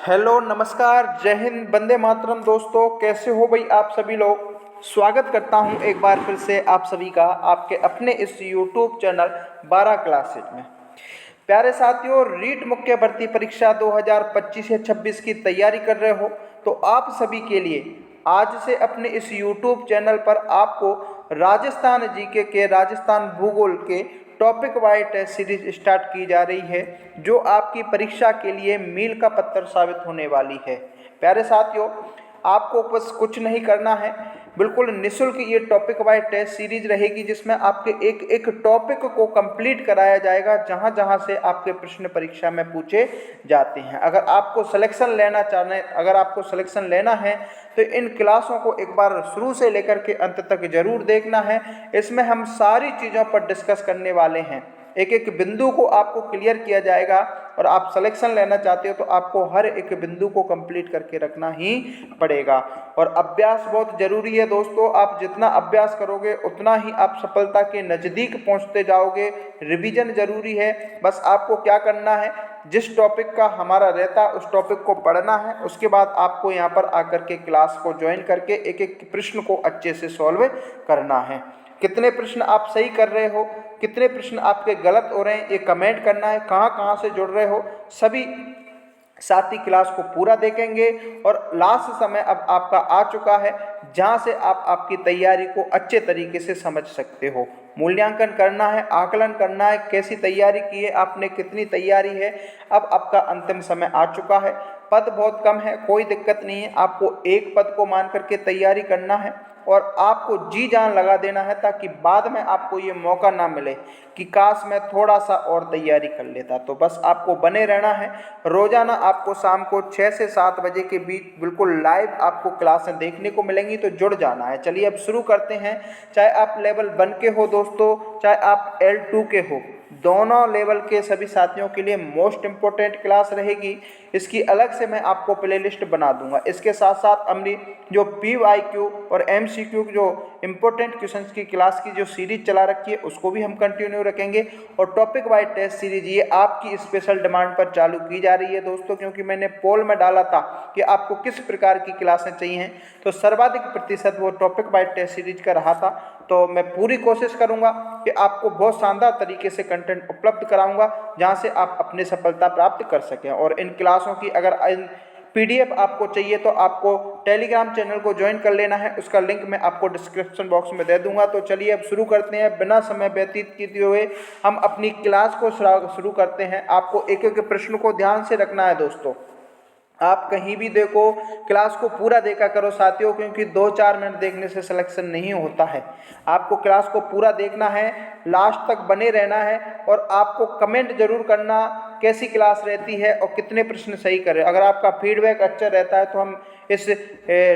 Hello, नमस्कार, जय हिंद, वंदे मातरम। दोस्तों, कैसे हो भाई आप सभी लोग। स्वागत करता हूं एक बार फिर से आप सभी का आपके अपने इस यूट्यूब चैनल 12 क्लासेज में। प्यारे साथियों, रीट मुख्य भर्ती परीक्षा 2025 या 26 की तैयारी कर रहे हो तो आप सभी के लिए आज से अपने इस यूट्यूब चैनल पर आपको राजस्थान जीके के राजस्थान भूगोल के topic wise test series start की जा रही है, जो आपकी परीक्षा के लिए मील का पत्थर साबित होने वाली है। प्यारे साथियों, आपको बस कुछ नहीं करना है, बिल्कुल निःशुल्क ये टॉपिक वाइज टेस्ट सीरीज रहेगी, जिसमें आपके एक एक टॉपिक को कंप्लीट कराया जाएगा, जहां जहां से आपके प्रश्न परीक्षा में पूछे जाते हैं। अगर आपको सिलेक्शन लेना है तो इन क्लासों को एक बार शुरू से लेकर के अंत तक जरूर देखना है। इसमें हम सारी चीज़ों पर डिस्कस करने वाले हैं, एक एक बिंदु को आपको क्लियर किया जाएगा। और आप सिलेक्शन लेना चाहते हो तो आपको हर एक बिंदु को कंप्लीट करके रखना ही पड़ेगा। और अभ्यास बहुत जरूरी है दोस्तों, आप जितना अभ्यास करोगे उतना ही आप सफलता के नज़दीक पहुंचते जाओगे। रिवीजन जरूरी है, बस आपको क्या करना है, जिस टॉपिक का हमारा रहता है उस टॉपिक को पढ़ना है। उसके बाद आपको यहाँ पर आकर के क्लास को ज्वाइन करके एक एक प्रश्न को अच्छे से सॉल्व करना है। कितने प्रश्न आप सही कर रहे हो, कितने प्रश्न आपके गलत हो रहे हैं, ये कमेंट करना है। कहाँ कहाँ से जुड़ रहे हो, सभी साथी क्लास को पूरा देखेंगे। और लास्ट समय अब आपका आ चुका है, जहाँ से आप आपकी तैयारी को अच्छे तरीके से समझ सकते हो। मूल्यांकन करना है, आकलन करना है, कैसी तैयारी की है आपने, कितनी तैयारी है। अब आपका अंतिम समय आ चुका है। पद बहुत कम है, कोई दिक्कत नहीं है, आपको एक पद को मान करके तैयारी करना है और आपको जी जान लगा देना है, ताकि बाद में आपको ये मौका ना मिले कि काश मैं थोड़ा सा और तैयारी कर लेता। तो बस आपको बने रहना है। रोजाना आपको शाम को 6 से 7 बजे के बीच बिल्कुल लाइव आपको क्लासें देखने को मिलेंगी, तो जुड़ जाना है। चलिए अब शुरू करते हैं। चाहे आप लेवल 1 के हो दोस्तों, चाहे आप L2 के हो, दोनों लेवल के सभी साथियों के लिए मोस्ट इम्पोर्टेंट क्लास रहेगी। इसकी अलग से मैं आपको प्लेलिस्ट बना दूंगा। इसके साथ साथ हमने जो PYQ और MCQ जो इम्पोर्टेंट क्वेश्चंस की क्लास की जो सीरीज चला रखी है, उसको भी हम कंटिन्यू रखेंगे। और टॉपिक वाइज टेस्ट सीरीज ये आपकी स्पेशल डिमांड पर चालू की जा रही है दोस्तों, क्योंकि मैंने पोल में डाला था कि आपको किस प्रकार की क्लासें चाहिए, तो सर्वाधिक प्रतिशत वो टॉपिक वाइज टेस्ट सीरीज का रहा था। तो मैं पूरी कोशिश करूंगा कि आपको बहुत शानदार तरीके से कंटेंट उपलब्ध कराऊंगा, जहां से आप अपनी सफलता प्राप्त कर सकें। और इन क्लासों की अगर PDF आपको चाहिए तो आपको टेलीग्राम चैनल को ज्वाइन कर लेना है, उसका लिंक मैं आपको डिस्क्रिप्शन बॉक्स में दे दूंगा। तो चलिए अब शुरू करते हैं, बिना समय व्यतीत किए हुए हम अपनी क्लास को शुरू करते हैं। आपको एक एक प्रश्न को ध्यान से रखना है दोस्तों। आप कहीं भी देखो, क्लास को पूरा देखा करो साथियों, क्योंकि 2-4 मिनट देखने से सिलेक्शन नहीं होता है। आपको क्लास को पूरा देखना है, लास्ट तक बने रहना है। और आपको कमेंट जरूर करना कैसी क्लास रहती है और कितने प्रश्न सही करें। अगर आपका फीडबैक अच्छा रहता है तो हम इस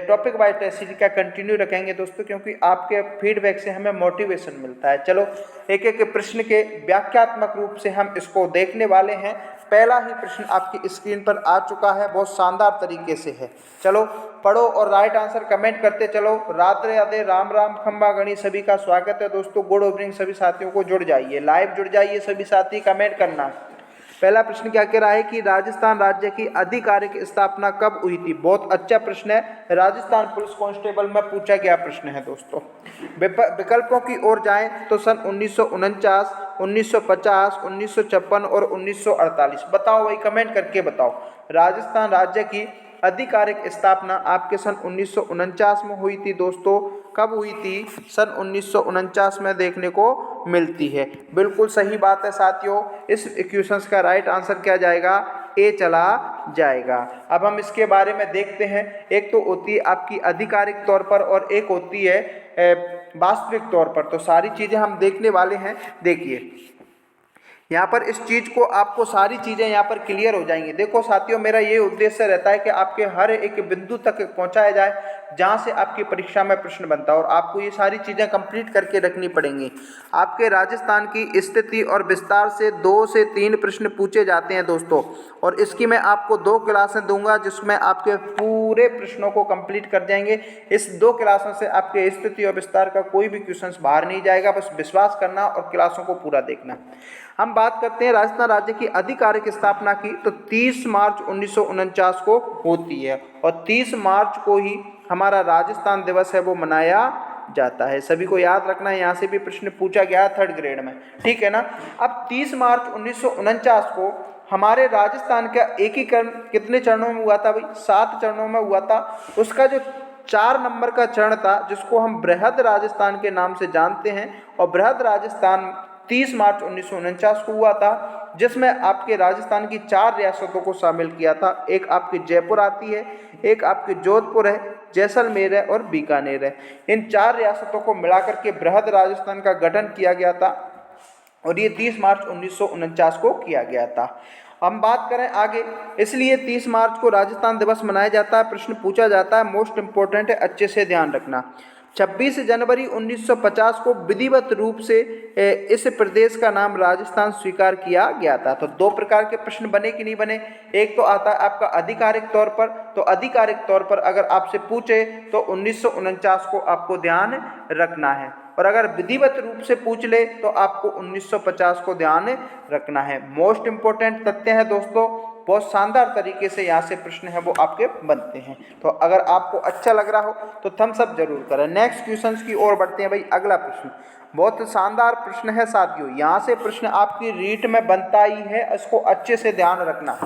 टॉपिक वाइज टेस्ट सीरीज का कंटिन्यू रखेंगे दोस्तों, क्योंकि आपके फीडबैक से हमें मोटिवेशन मिलता है। चलो एक एक प्रश्न के व्याख्यात्मक रूप से हम इसको देखने वाले हैं। पहला ही प्रश्न आपकी स्क्रीन पर आ चुका है, बहुत शानदार तरीके से है। चलो पढ़ो और राइट आंसर कमेंट करते चलो। राधे राधे, राम राम, खंबा गणी, सभी का स्वागत है दोस्तों। गुड इवनिंग, सभी साथियों को जुड़ जाइए, लाइव जुड़ जाइए सभी साथी, कमेंट करना। पहला प्रश्न क्या कह रहा है कि राजस्थान राज्य की आधिकारिक स्थापना कब हुई थी। बहुत अच्छा प्रश्न है, राजस्थान पुलिस कांस्टेबल में पूछा गया प्रश्न है दोस्तों। विकल्पों की ओर जाएं तो सन 1949, 1950, 1956 और 1948। बताओ भाई, कमेंट करके बताओ। राजस्थान राज्य की आधिकारिक स्थापना आपके सन 1949 में हुई थी दोस्तों। कब हुई थी? सन 1949 में देखने को मिलती है। बिल्कुल सही बात है साथियों। इस क्वेश्चन का राइट आंसर क्या जाएगा? ए चला जाएगा। अब हम इसके बारे में देखते हैं। एक तो होती है आपकी आधिकारिक तौर पर और एक होती है वास्तविक तौर पर। तो सारी चीज़ें हम देखने वाले हैं। देखिए यहाँ पर इस चीज़ को आपको सारी चीज़ें यहाँ पर क्लियर हो जाएंगी। देखो साथियों, मेरा ये उद्देश्य रहता है कि आपके हर एक बिंदु तक पहुँचाया जाए, जहाँ से आपकी परीक्षा में प्रश्न बनता है, और आपको ये सारी चीज़ें कंप्लीट करके रखनी पड़ेंगी। आपके राजस्थान की स्थिति और विस्तार से 2 से 3 प्रश्न पूछे जाते हैं दोस्तों, और इसकी मैं आपको 2 क्लासें दूंगा जिसमें आपके पूरे प्रश्नों को कंप्लीट कर जाएंगे। इस 2 क्लासों से आपके स्थिति और विस्तार का कोई भी क्वेश्चन बाहर नहीं जाएगा, बस विश्वास करना और क्लासों को पूरा देखना। हम बात करते हैं राजस्थान राज्य की आधिकारिक स्थापना की, तो 30 मार्च 1949 को होती है, और 30 मार्च को ही हमारा राजस्थान दिवस है वो मनाया जाता है। सभी को याद रखना है, यहाँ से भी प्रश्न पूछा गया है 3rd ग्रेड में, ठीक है ना। अब 30 मार्च 1949 को हमारे राजस्थान का एकीकरण कितने चरणों में हुआ था भाई? 7 चरणों में हुआ था। उसका जो 4 नंबर का चरण था, जिसको हम बृहद राजस्थान के नाम से जानते हैं, और बृहद राजस्थान 30 मार्च 1949 को हुआ था, जिसमें आपके राजस्थान की 4 रियासतों को शामिल किया था। एक आपकी जयपुर आती है, एक आपकी जोधपुर है, जैसलमेर है और बीकानेर है। इन 4 रियासतों को मिलाकर के बृहद राजस्थान का गठन किया गया था, और ये 30 मार्च 1949 को किया गया था। हम बात करें आगे, इसलिए 30 मार्च को राजस्थान दिवस मनाया जाता है। प्रश्न पूछा जाता है, मोस्ट इंपॉर्टेंट है, अच्छे से ध्यान रखना। 26 जनवरी 1950 को विधिवत रूप से इस प्रदेश का नाम राजस्थान स्वीकार किया गया था। तो 2 प्रकार के प्रश्न बने कि नहीं बने? एक तो आता है आपका आधिकारिक तौर पर, तो आधिकारिक तौर पर अगर आपसे पूछे तो 1949 को आपको ध्यान रखना है, और अगर विधिवत रूप से पूछ ले तो आपको 1950 को ध्यान रखना है। मोस्ट इंपॉर्टेंट तथ्य है दोस्तों, बहुत शानदार तरीके से यहाँ से प्रश्न है वो आपके बनते हैं। तो अगर आपको अच्छा लग रहा हो तो थम्स अप जरूर करें। नेक्स्ट क्वेश्चंस की ओर बढ़ते हैं भाई। अगला प्रश्न बहुत शानदार प्रश्न है साथियों, यहाँ से प्रश्न आपकी रीट में बनता ही है, इसको अच्छे से ध्यान रखना।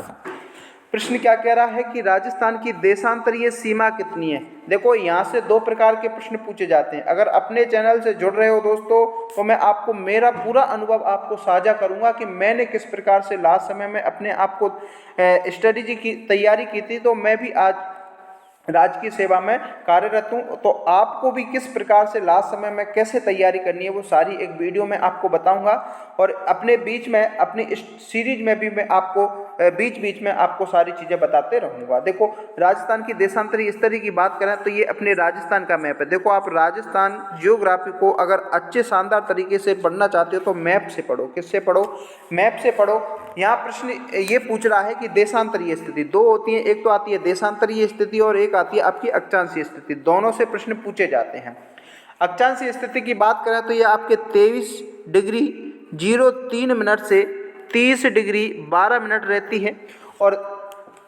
प्रश्न क्या कह रहा है कि राजस्थान की देशांतरीय सीमा कितनी है। देखो यहाँ से 2 प्रकार के प्रश्न पूछे जाते हैं। अगर अपने चैनल से जुड़ रहे हो दोस्तों, तो मैं आपको मेरा पूरा अनुभव आपको साझा करूंगा कि मैंने किस प्रकार से लास्ट समय में अपने आप को स्ट्रेटेजी की तैयारी की थी। तो मैं भी आज राज्य की सेवा में कार्यरत हूँ, तो आपको भी किस प्रकार से लास्ट समय में कैसे तैयारी करनी है वो सारी एक वीडियो में आपको बताऊंगा, और अपने बीच में अपनी इस सीरीज में भी मैं आपको बीच बीच में आपको सारी चीज़ें बताते रहूँगा। देखो राजस्थान की देशांतरी स्थिति की बात करें तो ये अपने राजस्थान का मैप है। देखो आप राजस्थान जियोग्राफी को अगर अच्छे शानदार तरीके से पढ़ना चाहते हो तो मैप से पढ़ो। किससे पढ़ो? मैप से पढ़ो। यहाँ प्रश्न ये पूछ रहा है कि देशांतरीय स्थिति 2 होती है, एक तो आती है देशांतरीय स्थिति और एक आती है आपकी अक्षांशीय स्थिति। दोनों से प्रश्न पूछे जाते हैं। अक्षांशीय स्थिति की बात करें तो ये आपके 23 डिग्री 03 मिनट से 30 डिग्री 12 मिनट रहती है, और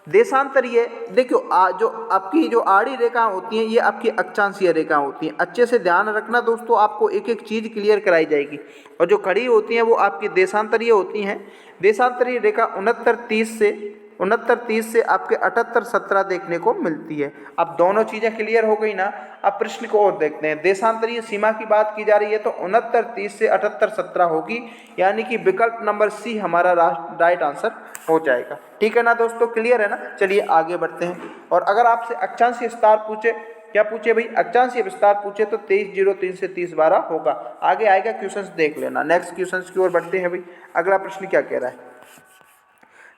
देशांतरीय देखियो जो आपकी जो आड़ी रेखा होती हैं ये आपकी अक्षांशीय रेखा होती हैं। अच्छे से ध्यान रखना दोस्तों, आपको एक एक चीज़ क्लियर कराई जाएगी। और जो खड़ी होती हैं वो आपकी देशांतरीय होती हैं। देशांतरीय रेखा 69-30 से आपके 78-17 देखने को मिलती है। अब दोनों चीज़ें क्लियर हो गई ना। अब प्रश्न को और देखते हैं। देशांतरीय सीमा की बात की जा रही है तो 69-30 से 78-17 होगी, यानी कि विकल्प नंबर सी हमारा राइट आंसर हो जाएगा। ठीक है ना दोस्तों, क्लियर है ना। चलिए आगे बढ़ते हैं। और अगर आपसे अक्षांशीय विस्तार पूछे, क्या पूछे भाई? अक्षांशीय विस्तार पूछे तो 23-03 से 30-12 होगा। आगे आएगा, क्वेश्चंस देख लेना। नेक्स्ट क्वेश्चंस की ओर बढ़ते हैं भाई। अगला प्रश्न क्या कह रहा है,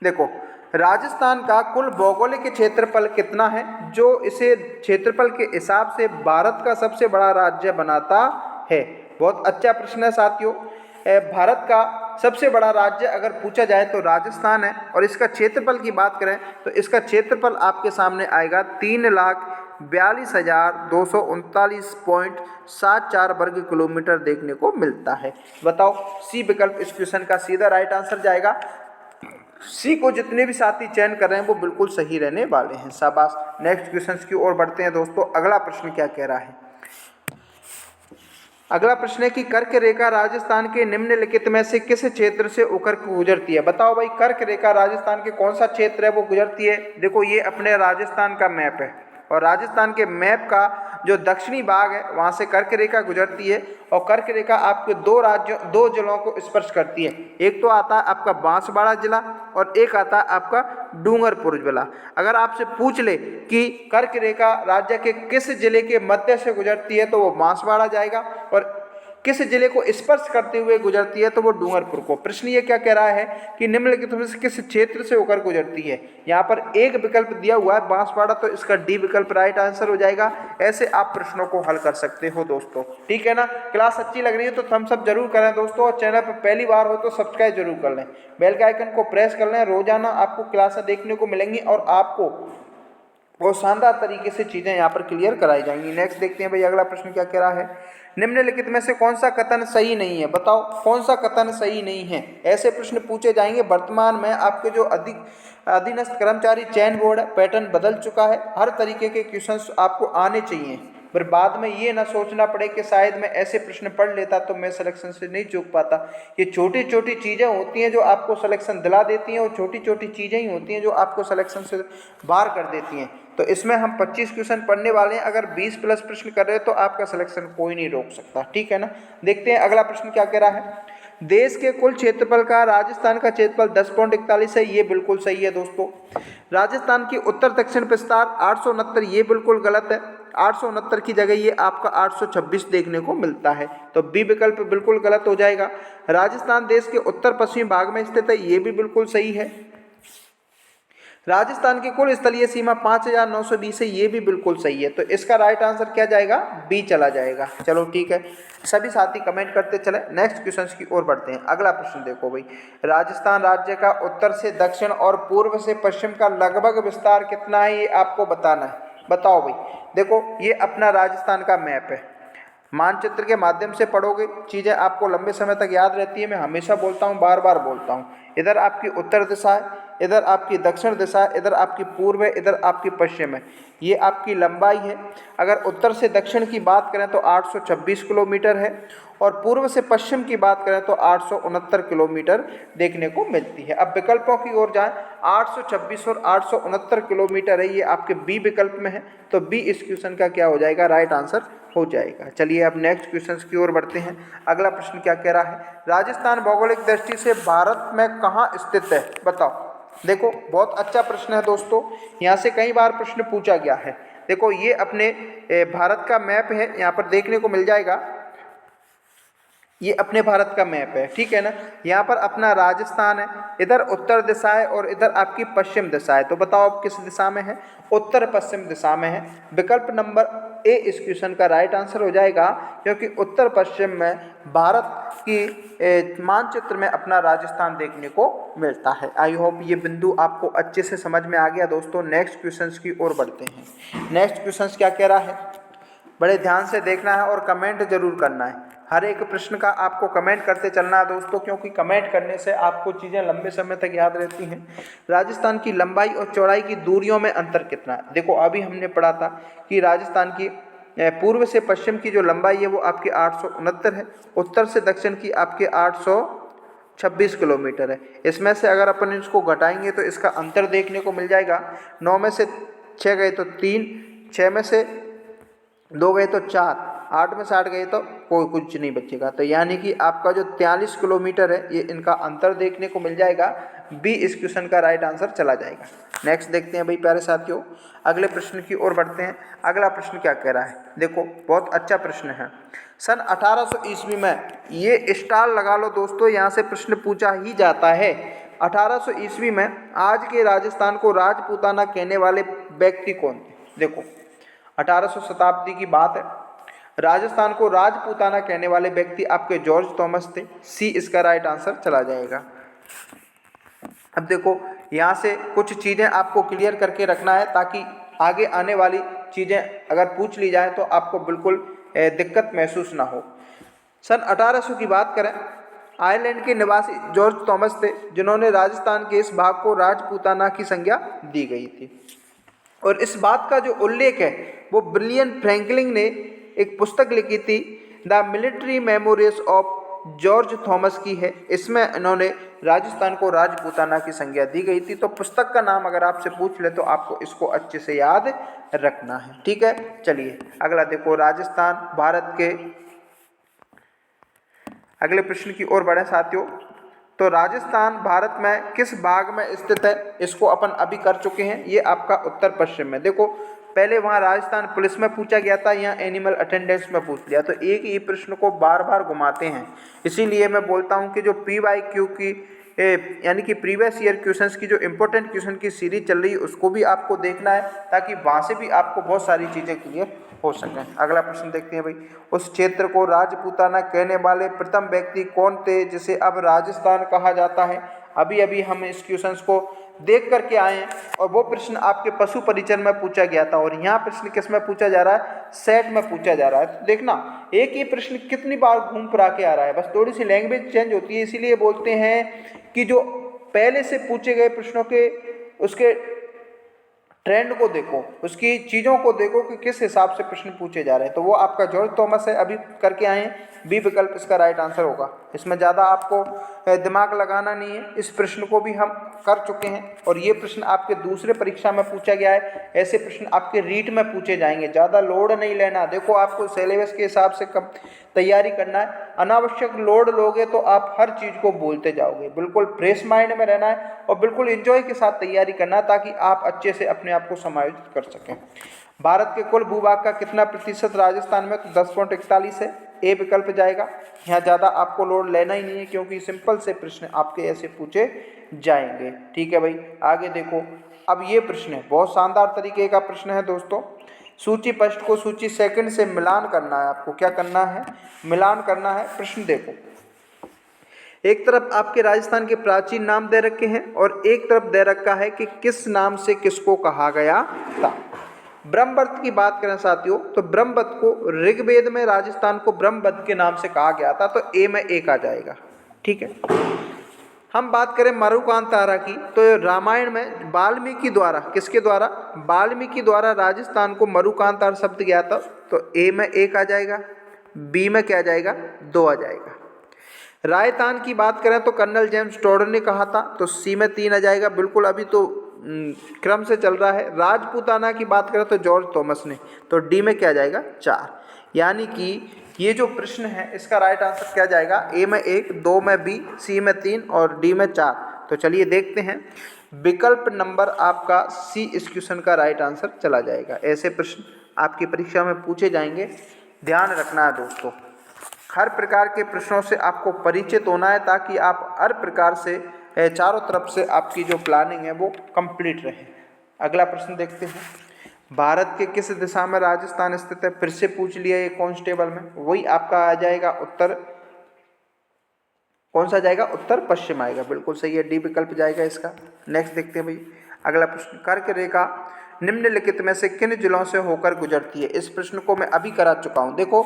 देखो राजस्थान का कुल भौगोलिक क्षेत्रफल कितना है, जो इसे क्षेत्रफल के हिसाब से भारत का सबसे बड़ा राज्य बनाता है। बहुत अच्छा प्रश्न है साथियों। भारत का सबसे बड़ा राज्य अगर पूछा जाए तो राजस्थान है, और इसका क्षेत्रफल की बात करें तो इसका क्षेत्रफल आपके सामने आएगा 3,42,239.74 वर्ग किलोमीटर देखने को मिलता है। बताओ, सी विकल्प इस क्वेश्चन का सीधा राइट आंसर जाएगा। सी को जितने भी साथी चयन कर रहे हैं वो बिल्कुल सही रहने वाले हैं। शाबाश। नेक्स्ट क्वेश्चन की ओर बढ़ते हैं दोस्तों। अगला प्रश्न क्या कह रहा है, अगला प्रश्न है कि कर्क रेखा राजस्थान के निम्नलिखित में से किस क्षेत्र से होकर गुजरती है। बताओ भाई, कर्क रेखा राजस्थान के कौन सा क्षेत्र है वो गुजरती है। देखो ये अपने राजस्थान का मैप है, और राजस्थान के मैप का जो दक्षिणी भाग है वहाँ से कर्क रेखा गुजरती है, और कर्क रेखा आपके 2 जिलों को स्पर्श करती है। एक तो आता है आपका बांसवाड़ा जिला और एक आता है आपका डूंगरपुर जिला। अगर आपसे पूछ ले कि कर्क रेखा राज्य के किस जिले के मध्य से गुजरती है तो वो बांसवाड़ा जाएगा, और किस जिले को स्पर्श करते हुए गुजरती है, तो वो डूंगरपुर को। प्रश्न ये क्या कह रहा है कि निम्नलिखित में से किस क्षेत्र से होकर गुजरती है। यहाँ पर एक विकल्प दिया हुआ है बांसवाड़ा, तो इसका डी विकल्प राइट आंसर हो जाएगा। ऐसे आप प्रश्नों को हल कर सकते हो दोस्तों, ठीक है ना। क्लास अच्छी लग रही है तो थम्स अप जरूर करें दोस्तों, और चैनल पर पहली बार हो तो सब्सक्राइब जरूर कर लें, बेल के आइकन को प्रेस कर लें। रोजाना आपको क्लासें देखने को मिलेंगी और आपको बहुत शानदार तरीके से चीज़ें यहाँ पर क्लियर कराई जाएंगी। नेक्स्ट देखते हैं भाई अगला प्रश्न क्या कह रहा है। निम्नलिखित में से कौन सा कथन सही नहीं है, बताओ कौन सा कथन सही नहीं है। ऐसे प्रश्न पूछे जाएंगे। वर्तमान में आपके जो अधीनस्थ कर्मचारी चयन बोर्ड है, पैटर्न बदल चुका है। हर तरीके के क्वेश्चंस आपको आने चाहिए, पर बाद में ये ना सोचना पड़े कि शायद मैं ऐसे प्रश्न पढ़ लेता तो मैं सिलेक्शन से नहीं चूक पाता। ये छोटी छोटी चीज़ें होती हैं जो आपको सिलेक्शन दिला देती हैं, और छोटी छोटी चीज़ें ही होती हैं जो आपको सिलेक्शन से बाहर कर देती हैं। तो इसमें हम 25 क्वेश्चन पढ़ने वाले हैं। अगर 20 प्लस प्रश्न कर रहे हैं तो आपका सिलेक्शन कोई नहीं रोक सकता, ठीक है ना। देखते हैं अगला प्रश्न क्या कह रहा है। देश के कुल क्षेत्रफल का राजस्थान का क्षेत्रफल 10.41 है, ये बिल्कुल सही है दोस्तों। राजस्थान की उत्तर दक्षिण विस्तार 869, ये बिल्कुल गलत है। 869 की जगह ये आपका 826 देखने को मिलता है, तो बी विकल्प बिल्कुल गलत हो जाएगा। राजस्थान देश के उत्तर पश्चिमी भाग में स्थित है, ये भी बिल्कुल सही है। राजस्थान की कुल स्थलीय सीमा 5920 है, ये भी बिल्कुल सही है। तो इसका राइट आंसर क्या जाएगा, बी चला जाएगा। चलो ठीक है, सभी साथी कमेंट करते चले। नेक्स्ट क्वेश्चन की ओर बढ़ते हैं। अगला प्रश्न देखो भाई, राजस्थान राज्य का उत्तर से दक्षिण और पूर्व से पश्चिम का लगभग विस्तार कितना है, ये आपको बताना है। बताओ भाई, देखो ये अपना राजस्थान का मैप है। मानचित्र के माध्यम से पढ़ोगे चीज़ें आपको लंबे समय तक याद रहती है। मैं हमेशा बोलता हूँ, बार बार बोलता हूँ। इधर आपकी उत्तर दिशा है, इधर आपकी दक्षिण दिशा है, इधर आपकी पूर्व है, इधर आपकी पश्चिम है। ये आपकी लंबाई है। अगर उत्तर से दक्षिण की बात करें तो 826 किलोमीटर है, और पूर्व से पश्चिम की बात करें तो 869 किलोमीटर देखने को मिलती है। अब विकल्पों की ओर जाएं, 826 और 869 किलोमीटर है, ये आपके बी विकल्प में है। तो बी इस क्वेश्चन का क्या हो जाएगा, राइट आंसर हो जाएगा। चलिए अब नेक्स्ट क्वेश्चन की ओर बढ़ते हैं। अगला प्रश्न क्या कह रहा है। राजस्थान भौगोलिक दृष्टि से भारत में कहाँ स्थित है, बताओ। देखो बहुत अच्छा प्रश्न है दोस्तों, यहाँ से कई बार प्रश्न पूछा गया है। देखो ये अपने भारत का मैप है, यहाँ पर देखने को मिल जाएगा। ये अपने भारत का मैप है, ठीक है ना। यहाँ पर अपना राजस्थान है, इधर उत्तर दिशा है और इधर आपकी पश्चिम दिशा है। तो बताओ आप किस दिशा में है, उत्तर पश्चिम दिशा में है। विकल्प नंबर ए इस क्वेश्चन का राइट आंसर हो जाएगा, क्योंकि उत्तर पश्चिम में भारत की मानचित्र में अपना राजस्थान देखने को मिलता है। आई होप ये बिंदु आपको अच्छे से समझ में आ गया दोस्तों। नेक्स्ट क्वेश्चन की ओर बढ़ते हैं। नेक्स्ट क्वेश्चन क्या कह रहा है, बड़े ध्यान से देखना है और कमेंट जरूर करना है। हर एक प्रश्न का आपको कमेंट करते चलना है दोस्तों, क्योंकि कमेंट करने से आपको चीज़ें लंबे समय तक याद रहती हैं। राजस्थान की लंबाई और चौड़ाई की दूरियों में अंतर कितना है। देखो अभी हमने पढ़ा था कि राजस्थान की पूर्व से पश्चिम की जो लंबाई है वो आपकी 869 है, उत्तर से दक्षिण की आपके 826 किलोमीटर है। इसमें से अगर अपन इसको घटाएंगे तो इसका अंतर देखने को मिल जाएगा। 9 में से 6 गए तो 3, 6 में से 2 गए तो 4, 8 में से 8 गए तो कोई कुछ नहीं बचेगा। तो यानी कि आपका जो 43 किलोमीटर है ये इनका अंतर देखने को मिल जाएगा। बी इस क्वेश्चन का राइट आंसर चला जाएगा। नेक्स्ट देखते हैं भाई प्यारे साथियों, अगले प्रश्न की ओर बढ़ते हैं। अगला प्रश्न क्या कह रहा है, देखो बहुत अच्छा प्रश्न है। सन 1800 ईस्वी में, ये स्टार लगा लो दोस्तों, यहाँ से प्रश्न पूछा ही जाता है। 1800 ईस्वी में आज के राजस्थान को राजपूताना कहने वाले व्यक्ति कौन थे। देखो 1800 शताब्दी की बात है। राजस्थान को राजपूताना कहने वाले व्यक्ति आपके जॉर्ज थॉमस थे। सी इसका राइट आंसर चला जाएगा। अब देखो यहाँ से कुछ चीज़ें आपको क्लियर करके रखना है, ताकि आगे आने वाली चीज़ें अगर पूछ ली जाए तो आपको बिल्कुल दिक्कत महसूस ना हो। सन 1800 की बात करें, आयरलैंड के निवासी जॉर्ज थॉमस थे, जिन्होंने राजस्थान के इस भाग को राजपूताना की संज्ञा दी गई थी। और इस बात का जो उल्लेख है वो विलियम फ्रैंकलिन ने एक पुस्तक लिखी थी, the military memories of George Thomas की है। इसमें इन्होंने राजस्थान को राजपूताना की संज्ञा दी गई थी। तो पुस्तक का नाम अगर आपसे पूछ ले तो आपको इसको अच्छे से याद रखना है, ठीक है। चलिए अगला देखो, राजस्थान भारत के अगले प्रश्न की ओर बढ़े साथियों। तो राजस्थान भारत में किस भाग में स्थित है, इसको अपन अभी कर चुके हैं। ये आपका उत्तर पश्चिम में। देखो पहले वहाँ राजस्थान पुलिस में पूछा गया था, यहाँ एनिमल अटेंडेंस में पूछ लिया। तो एक ही प्रश्न को बार बार घुमाते हैं, इसीलिए मैं बोलता हूँ कि जो PYQ की यानी कि प्रीवियस ईयर क्वेश्चंस की जो इंपॉर्टेंट क्वेश्चन की सीरीज चल रही है उसको भी आपको देखना है, ताकि वहाँ से भी आपको बहुत सारी चीज़ें क्लियर हो सकें। अगला प्रश्न देखते हैं भाई, उस क्षेत्र को राजपूताना कहने वाले प्रथम व्यक्ति कौन थे जिसे अब राजस्थान कहा जाता है। अभी अभी हम इस क्वेश्चंस को देख करके आए हैं और वो प्रश्न आपके पशु परिचर में पूछा गया था, और यहाँ प्रश्न किस में पूछा जा रहा है, सेट में पूछा जा रहा है। तो देखना एक ही प्रश्न कितनी बार घूम फिरा के आ रहा है, बस थोड़ी सी लैंग्वेज चेंज होती है। इसीलिए बोलते हैं कि जो पहले से पूछे गए प्रश्नों के उसके ट्रेंड को देखो, उसकी चीज़ों को देखो कि किस हिसाब से प्रश्न पूछे जा रहे हैं। तो वो आपका जॉर्ज थॉमस है, अभी करके आए हैं। बी विकल्प इसका राइट आंसर होगा। इसमें ज़्यादा आपको दिमाग लगाना नहीं है, इस प्रश्न को भी हम कर चुके हैं और ये प्रश्न आपके दूसरे परीक्षा में पूछा गया है। ऐसे प्रश्न आपके रीट में पूछे जाएंगे, ज़्यादा लोड नहीं लेना। देखो आपको सिलेबस के हिसाब से कम तैयारी करना है। अनावश्यक लोड लोगे तो आप हर चीज़ को भूलते जाओगे। बिल्कुल फ्रेश माइंड में रहना है और बिल्कुल एंजॉय के साथ तैयारी करना है, ताकि आप अच्छे से अपने आप को समायोजित कर सकें। भारत के कुल भूभाग का कितना प्रतिशत राजस्थान में, तो 10.41 है। ए विकल्प जाएगा। यहाँ ज़्यादा आपको लोड लेना ही नहीं है, क्योंकि सिंपल से प्रश्न आपके ऐसे पूछे जाएंगे। ठीक है भाई, आगे देखो। अब ये प्रश्न है, बहुत शानदार तरीके का प्रश्न है दोस्तों। सूची फर्स्ट को सूची सेकंड से मिलान करना है। आपको क्या करना है, मिलान करना है। प्रश्न देखो, एक तरफ आपके राजस्थान के प्राचीन नाम दे रखे हैं और एक तरफ दे रखा है कि किस नाम से किसको कहा गया था। ब्रह्मवत की बात करें साथियों, तो ब्रह्मवत को ऋग्वेद में राजस्थान को ब्रह्मवत के नाम से कहा गया था, तो ए में एक आ जाएगा। ठीक है, हम बात करें मरुकांतारा की, तो रामायण में वाल्मीकि द्वारा, किसके द्वारा, वाल्मीकि द्वारा राजस्थान को मरुकांतार शब्द गया था, तो ए में एक आ जाएगा, बी में क्या आ जाएगा, 2 आ जाएगा। रायतान की बात करें तो कर्नल जेम्स टोड ने कहा था, तो सी में 3 आ जाएगा। बिल्कुल अभी तो क्रम से चल रहा है। राजपूताना की बात करें तो जॉर्ज थॉमस ने, तो डी में क्या जाएगा, 4। यानी कि ये जो प्रश्न है इसका राइट आंसर क्या जाएगा, ए में 1, 2 में बी, सी में 3 और डी में 4। तो चलिए देखते हैं, विकल्प नंबर आपका सी इस क्वेश्चन का राइट आंसर चला जाएगा। ऐसे प्रश्न आपकी परीक्षा में पूछे जाएंगे, ध्यान रखना है दोस्तों। हर प्रकार के प्रश्नों से आपको परिचित होना है, ताकि आप हर प्रकार से चारों तरफ से आपकी जो प्लानिंग है वो कंप्लीट रहे। अगला प्रश्न देखते हैं, भारत के किस दिशा में राजस्थान स्थित है। फिर से पूछ लिया ये कांस्टेबल में, वही आपका आ जाएगा उत्तर, कौन सा जाएगा, उत्तर पश्चिम आएगा। बिल्कुल सही है, डी विकल्प जाएगा इसका। नेक्स्ट देखते हैं भाई अगला प्रश्न, कर्क रेखा निम्नलिखित में से किन जिलों से होकर गुजरती है। इस प्रश्न को मैं अभी करा चुका हूं। देखो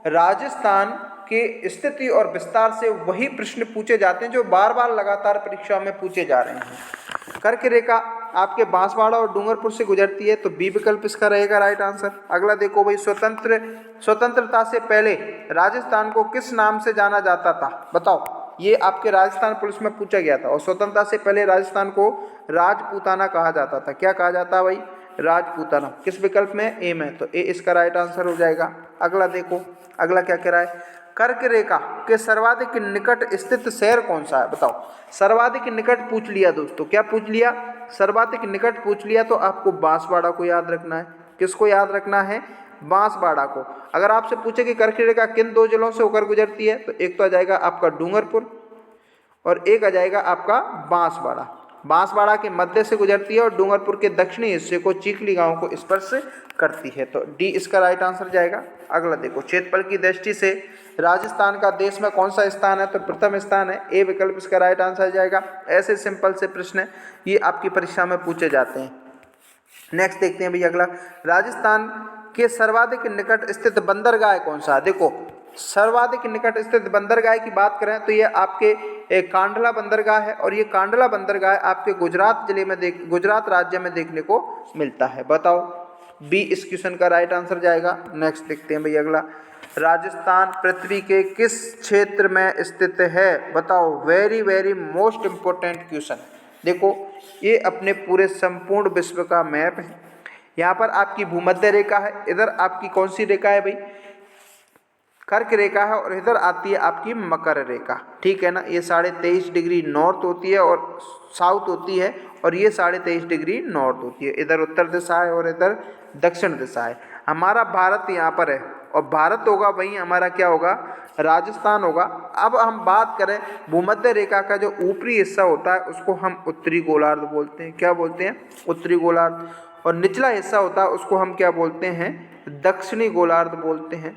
राजस्थान के स्थिति और विस्तार से वही प्रश्न पूछे जाते हैं जो बार बार लगातार परीक्षा में पूछे जा रहे हैं। कर्क रेखा आपके बांसवाड़ा और डूंगरपुर से गुजरती है, तो बी विकल्प इसका रहेगा राइट आंसर। अगला देखो भाई, स्वतंत्रता से पहले राजस्थान को किस नाम से जाना जाता था, बताओ। ये आपके राजस्थान पुलिस में पूछा गया था, और स्वतंत्रता से पहले राजस्थान को राजपूताना कहा जाता था। क्या कहा जाता है भाई, राजपूताना। किस विकल्प में, ए में, तो ए इसका राइट आंसर हो जाएगा। अगला देखो, अगला क्या कह रहा है, कर्क रेखा के सर्वाधिक निकट स्थित शहर कौन सा है, बताओ। सर्वाधिक निकट पूछ लिया दोस्तों, क्या पूछ लिया, सर्वाधिक निकट पूछ लिया, तो आपको बांसवाड़ा को याद रखना है। किसको याद रखना है, बांसवाड़ा को। अगर आपसे पूछे कि कर्क रेखा किन 2 जिलों से होकर गुजरती है, तो एक तो आ जाएगा आपका डूंगरपुर और एक आ जाएगा आपका बांसवाड़ा। बांसवाड़ा के मध्य से गुजरती है और डूंगरपुर के दक्षिणी हिस्से को, चीखली गांव को स्पर्श करती है, तो डी इसका राइट आंसर जाएगा। अगला देखो, क्षेत्रफल की दृष्टि से राजस्थान का देश में कौन सा स्थान है, तो प्रथम स्थान है, ए विकल्प इसका राइट आंसर जाएगा। ऐसे सिंपल से प्रश्न है, ये आपकी परीक्षा में पूछे जाते हैं। नेक्स्ट देखते हैं भैया अगला, राजस्थान के सर्वाधिक निकट स्थित बंदरगाह कौन सा है। देखो सर्वाधिक निकट स्थित बंदरगाह की बात करें तो ये आपके कांडला बंदरगाह है, और ये कांडला बंदरगाह आपके गुजरात जिले में गुजरात राज्य में देखने को मिलता है। बताओ, बी इस क्वेश्चन का राइट आंसर जाएगा। नेक्स्ट देखते हैं भैया अगला, राजस्थान पृथ्वी के किस क्षेत्र में स्थित है, बताओ। Very very most important question. देखो ये अपने पूरे संपूर्ण विश्व का मैप है। यहाँ पर आपकी भूमध्य रेखा है, इधर आपकी कौन सी रेखा है भाई, कर्क रेखा है और इधर आती है आपकी मकर रेखा, ठीक है ना। ये 23.5 डिग्री नॉर्थ होती है और साउथ होती है, और ये 23.5 डिग्री नॉर्थ होती है। इधर उत्तर दिशा है और इधर दक्षिण दिशा है। हमारा भारत यहाँ पर है और भारत होगा वहीं हमारा क्या होगा, राजस्थान होगा। अब हम बात करें भूमध्य रेखा का जो ऊपरी हिस्सा होता है उसको हम उत्तरी गोलार्ध बोलते हैं। क्या बोलते हैं, उत्तरी गोलार्ध। और निचला हिस्सा होता है उसको हम क्या बोलते हैं, दक्षिणी गोलार्ध बोलते हैं।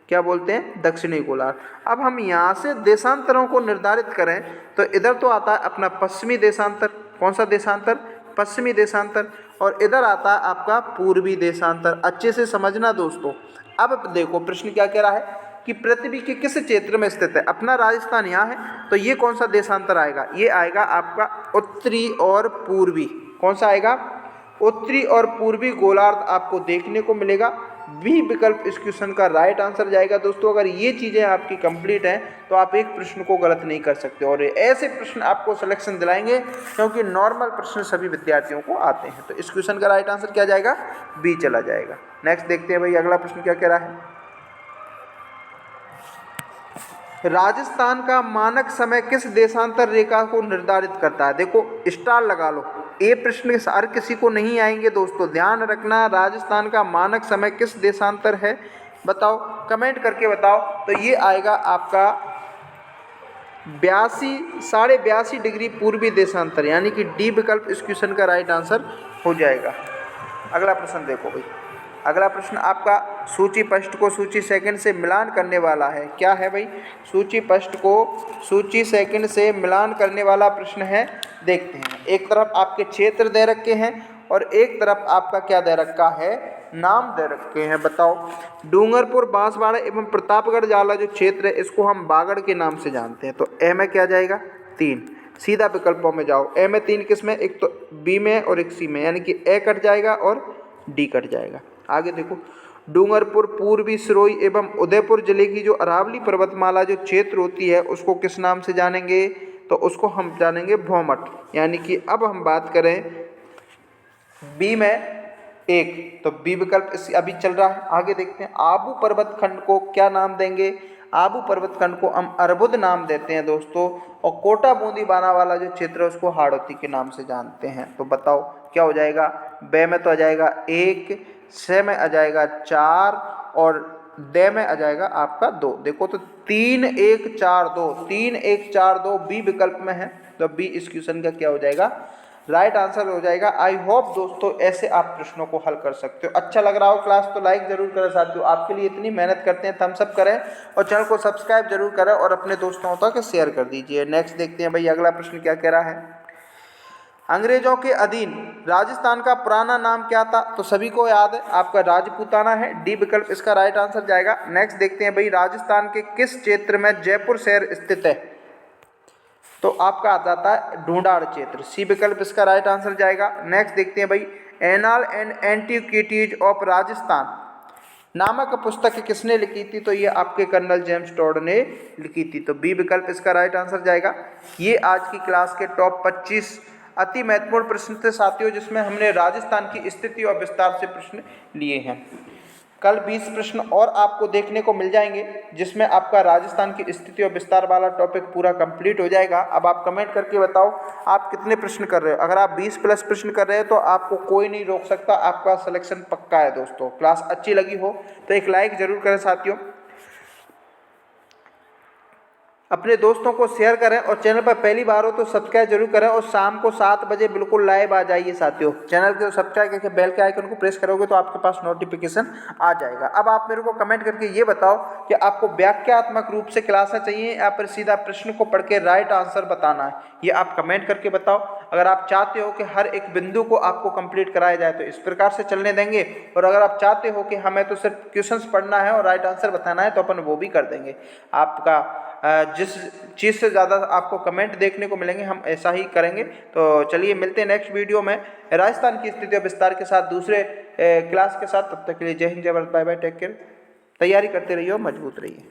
क्या बोलते हैं, दक्षिणी गोलार्ध। अब हम यहाँ से देशांतरों को निर्धारित करें तो इधर तो आता है अपना पश्चिमी देशांतर। कौन सा देशांतर, पश्चिमी देशांतर। और इधर आता है आपका पूर्वी देशांतर। अच्छे से समझना दोस्तों। अब देखो प्रश्न क्या कह रहा है कि पृथ्वी के किस क्षेत्र में स्थित है। अपना राजस्थान यहाँ है, तो ये कौन सा देशांतर आएगा, ये आएगा आपका उत्तरी और पूर्वी। कौन सा आएगा, उत्तरी और पूर्वी गोलार्ध आपको देखने को मिलेगा। बी विकल्प इस क्वेश्चन का राइट आंसर जाएगा दोस्तों। अगर ये चीज़ें आपकी कंप्लीट हैं तो आप एक प्रश्न को गलत नहीं कर सकते, और ऐसे प्रश्न आपको सिलेक्शन दिलाएंगे क्योंकि नॉर्मल प्रश्न सभी विद्यार्थियों को आते हैं। तो इस क्वेश्चन का राइट आंसर क्या जाएगा, बी चला जाएगा। नेक्स्ट देखते हैं भाई अगला प्रश्न क्या कह रहा है। राजस्थान का मानक समय किस देशांतर रेखा को निर्धारित करता है। देखो स्टार लगा लो, ये प्रश्न हर किसी को नहीं आएंगे दोस्तों, ध्यान रखना। राजस्थान का मानक समय किस देशांतर है, बताओ, कमेंट करके बताओ। तो ये आएगा आपका 82.5 डिग्री पूर्वी देशांतर, यानी कि डी विकल्प इस क्वेश्चन का राइट आंसर हो जाएगा। अगला प्रश्न देखो भाई, अगला प्रश्न आपका सूची पृष्ठ को सूची सेकंड से मिलान करने वाला है। क्या है भाई, सूची पृष्ठ को सूची सेकंड से मिलान करने वाला प्रश्न है। देखते हैं, एक तरफ आपके क्षेत्र दे रखे हैं और एक तरफ आपका क्या दे रखा है, नाम दे रखे हैं। बताओ, डूंगरपुर, बांसवाड़ा एवं प्रतापगढ़ वाला जो क्षेत्र है इसको हम बागड़ के नाम से जानते हैं। तो ए में क्या जाएगा, 3। सीधा विकल्पों में जाओ, ए में 3 किस में, एक तो बी में और एक सी में, यानी कि ए कट जाएगा और डी कट जाएगा। आगे देखो, डूंगरपुर पूर्वी सिरोही एवं उदयपुर जिले की जो अरावली पर्वतमाला जो क्षेत्र होती है उसको किस नाम से जानेंगे, तो उसको हम जानेंगे भौमट। यानी कि अब हम बात करें बी में 1, तो बी विकल्प इस अभी चल रहा है। आगे देखते हैं, आबू पर्वत खंड को क्या नाम देंगे। आबू पर्वत खंड को हम अर्बुद नाम देते हैं दोस्तों। और कोटा बूंदी बाना वाला जो क्षेत्र है उसको हाड़ौती के नाम से जानते हैं। तो बताओ क्या हो जाएगा, बे में तो आ जाएगा 1, से में आ जाएगा 4 और दे में आ जाएगा आपका 2। देखो तो 3 1 4 2, 3 1 4 2 बी विकल्प में है। तो बी इस क्वेश्चन का क्या हो जाएगा, राइट आंसर हो जाएगा। आई होप दोस्तों ऐसे आप प्रश्नों को हल कर सकते हो। अच्छा लग रहा हो क्लास तो लाइक जरूर करें साथियों, आपके लिए इतनी मेहनत करते हैं, थम्स अप करें और चैनल को सब्सक्राइब जरूर करें और अपने दोस्तों तक शेयर कर दीजिए। नेक्स्ट देखते हैं भाई अगला प्रश्न क्या कह रहा है। अंग्रेजों के अधीन राजस्थान का पुराना नाम क्या था, तो सभी को याद है आपका राजपूताना है। डी विकल्प इसका राइट आंसर जाएगा। नेक्स्ट देखते हैं भाई, राजस्थान के किस क्षेत्र में जयपुर शहर स्थित है, तो आपका आ जाता है ढूंढाड़ क्षेत्र। सी विकल्प इसका राइट आंसर जाएगा। नेक्स्ट देखते हैं भाई, anal and antiquities of Rajasthan नामक पुस्तक किसने लिखी थी, तो ये आपके कर्नल जेम्स टॉड ने लिखी थी। तो बी विकल्प इसका राइट आंसर जाएगा। ये आज की क्लास के टॉप 25 अति महत्वपूर्ण प्रश्न थे साथियों, जिसमें हमने राजस्थान की स्थिति और विस्तार से प्रश्न लिए हैं। कल 20 प्रश्न और आपको देखने को मिल जाएंगे, जिसमें आपका राजस्थान की स्थिति और विस्तार वाला टॉपिक पूरा कंप्लीट हो जाएगा। अब आप कमेंट करके बताओ आप कितने प्रश्न कर रहे हो। अगर आप 20 प्लस प्रश्न कर रहे हो तो आपको कोई नहीं रोक सकता, आपका सिलेक्शन पक्का है दोस्तों। क्लास अच्छी लगी हो तो एक लाइक जरूर करें साथियों, अपने दोस्तों को शेयर करें और चैनल पर पहली बार हो तो सब्सक्राइब जरूर करें। और शाम को 7 बजे बिल्कुल लाइव आ जाइए साथियों। चैनल को सब्सक्राइब करके बेल के आइकन को प्रेस करोगे तो आपके पास नोटिफिकेशन आ जाएगा। अब आप मेरे को कमेंट करके ये बताओ कि आपको व्याख्यात्मक रूप से क्लासें चाहिए या फिर सीधा प्रश्न को पढ़ के राइट आंसर बताना है, ये आप कमेंट करके बताओ। अगर आप चाहते हो कि हर एक बिंदु को आपको कंप्लीट कराया जाए तो इस प्रकार से चलने देंगे, और अगर आप चाहते हो कि हमें तो सिर्फ क्वेश्चंस पढ़ना है और राइट आंसर बताना है तो अपन वो भी कर देंगे। आपका जिस चीज़ से ज़्यादा आपको कमेंट देखने को मिलेंगे हम ऐसा ही करेंगे। तो चलिए मिलते हैं नेक्स्ट वीडियो में राजस्थान की स्थिति और विस्तार के साथ दूसरे क्लास के साथ। तब तक के लिए जय हिंद, जय भारत, बाय बाय, टेक केयर। तैयारी करते रहिए, मजबूत रहिए।